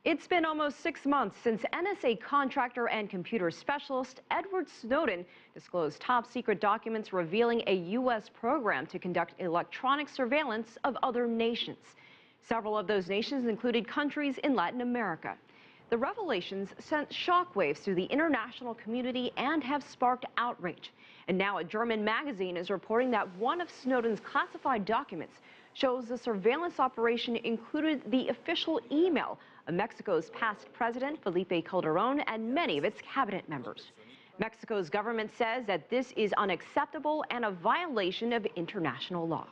It's been almost 6 months since NSA contractor and computer specialist Edward Snowden disclosed top-secret documents revealing a U.S. program to conduct electronic surveillance of other nations. Several of those nations included countries in Latin America. The revelations sent shockwaves through the international community and have sparked outrage. And now a German magazine is reporting that one of Snowden's classified documents shows the surveillance operation included the official email of Mexico's past president, Felipe Calderón, and many of its cabinet members. Mexico's government says that this is unacceptable and a violation of international law.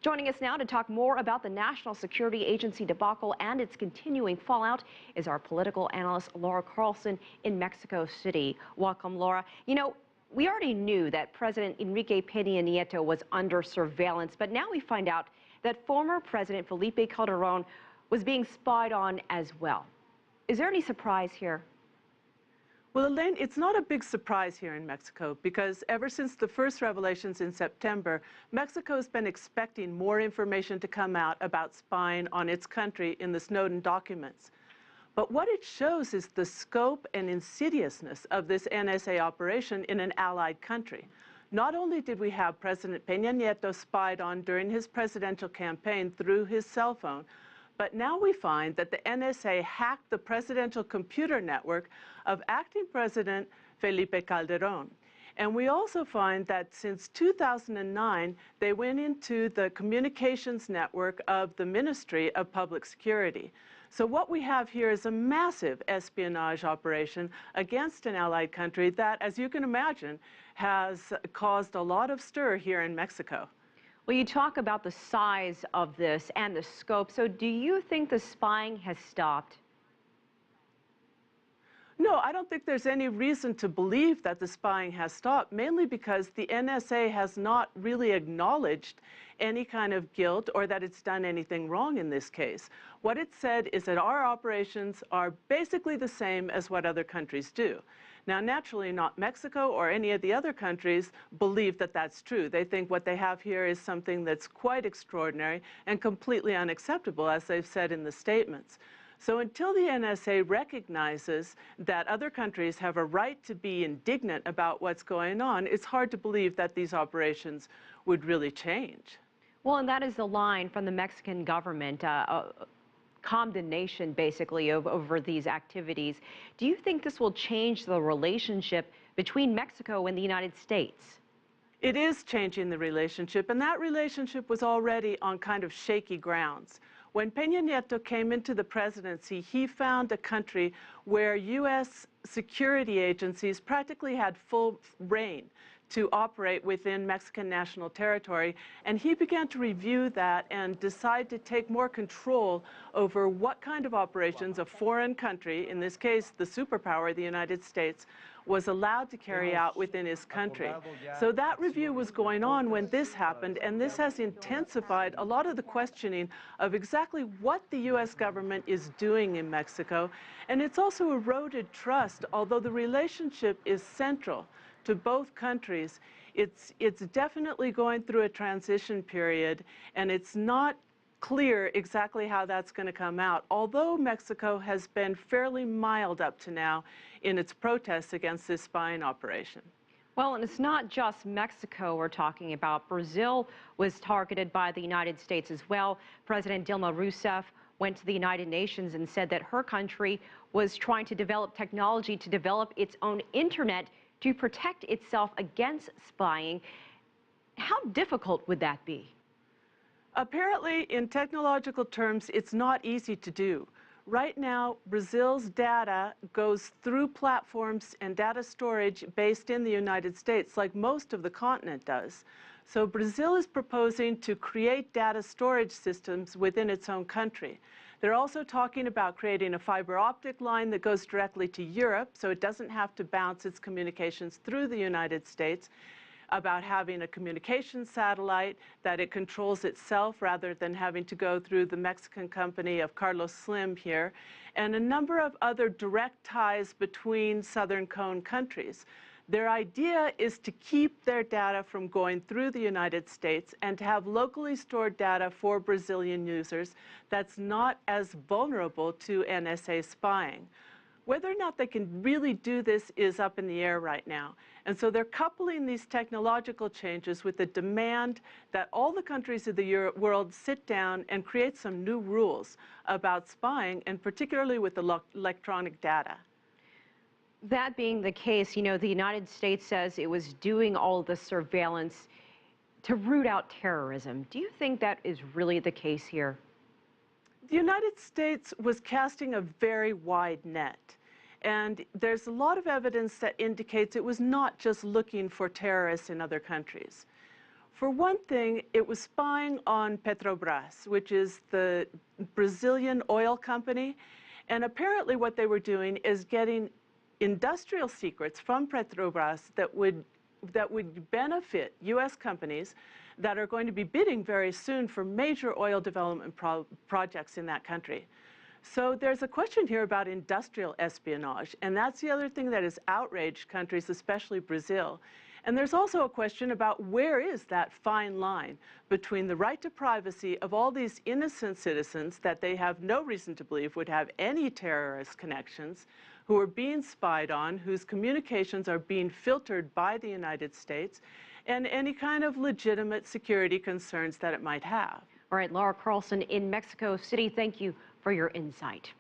Joining us now to talk more about the National Security Agency debacle and its continuing fallout is our political analyst, Laura Carlson, in Mexico City. Welcome, Laura. You know, we already knew that President Enrique Peña Nieto was under surveillance, but now we find out that former President Felipe Calderón was being spied on as well. Is there any surprise here? Well, Elaine, it's not a big surprise here in Mexico because ever since the first revelations in September, Mexico has been expecting more information to come out about spying on its country in the Snowden documents. But what it shows is the scope and insidiousness of this NSA operation in an allied country. Not only did we have President Peña Nieto spied on during his presidential campaign through his cell phone, but now we find that the NSA hacked the presidential computer network of acting President Felipe Calderón. And we also find that since 2009, they went into the communications network of the Ministry of Public Security. So what we have here is a massive espionage operation against an allied country that, as you can imagine, has caused a lot of stir here in Mexico. Well, you talk about the size of this and the scope. So do you think the spying has stopped? No, I don't think there's any reason to believe that the spying has stopped, mainly because the NSA has not really acknowledged any kind of guilt or that it's done anything wrong in this case. What it said is that our operations are basically the same as what other countries do. Now, naturally, not Mexico or any of the other countries believe that that's true. They think what they have here is something that's quite extraordinary and completely unacceptable, as they've said in the statements. So until the NSA recognizes that other countries have a right to be indignant about what's going on, it's hard to believe that these operations would really change. Well, and that is the line from the Mexican government, condemnation basically over these activities. Do you think this will change the relationship between Mexico and the United States? It is changing the relationship, and that relationship was already on kind of shaky grounds. When Peña Nieto came into the presidency, he found a country where U.S. security agencies practically had full reign to operate within Mexican national territory, and he began to review that and decide to take more control over what kind of operations a foreign country, in this case the superpower, the United States, was allowed to carry out within his country. So that review was going on when this happened, and this has intensified a lot of the questioning of exactly what the U.S. government is doing in Mexico, and it's also eroded trust. Although the relationship is central to both countries, it's definitely going through a transition period, and it's not clear exactly how that's going to come out, although Mexico has been fairly mild up to now in its protests against this spying operation. Well, and it's not just Mexico we're talking about. Brazil was targeted by the United States as well. President Dilma Rousseff went to the United Nations and said that her country was trying to develop technology to develop its own internet to protect itself against spying. How difficult would that be? Apparently, in technological terms, it's not easy to do. Right now, Brazil's data goes through platforms and data storage based in the United States, like most of the continent does. So Brazil is proposing to create data storage systems within its own country. They're also talking about creating a fiber optic line that goes directly to Europe, so it doesn't have to bounce its communications through the United States, about having a communications satellite that it controls itself rather than having to go through the Mexican company of Carlos Slim here, and a number of other direct ties between Southern Cone countries. Their idea is to keep their data from going through the United States and to have locally stored data for Brazilian users that's not as vulnerable to NSA spying. Whether or not they can really do this is up in the air right now. And so they're coupling these technological changes with the demand that all the countries of the world sit down and create some new rules about spying, and particularly with the electronic data. That being the case, you know, the United States says it was doing all the surveillance to root out terrorism. Do you think that is really the case here? The United States was casting a very wide net. And there's a lot of evidence that indicates it was not just looking for terrorists in other countries. For one thing, it was spying on Petrobras, which is the Brazilian oil company. And apparently what they were doing is getting industrial secrets from Petrobras that would benefit U.S. companies that are going to be bidding very soon for major oil development projects in that country. So there's a question here about industrial espionage, and that's the other thing that has outraged countries, especially Brazil. And there's also a question about where is that fine line between the right to privacy of all these innocent citizens that they have no reason to believe would have any terrorist connections, who are being spied on, whose communications are being filtered by the United States, and any kind of legitimate security concerns that it might have. All right, Laura Carlson in Mexico City, thank you for your insight.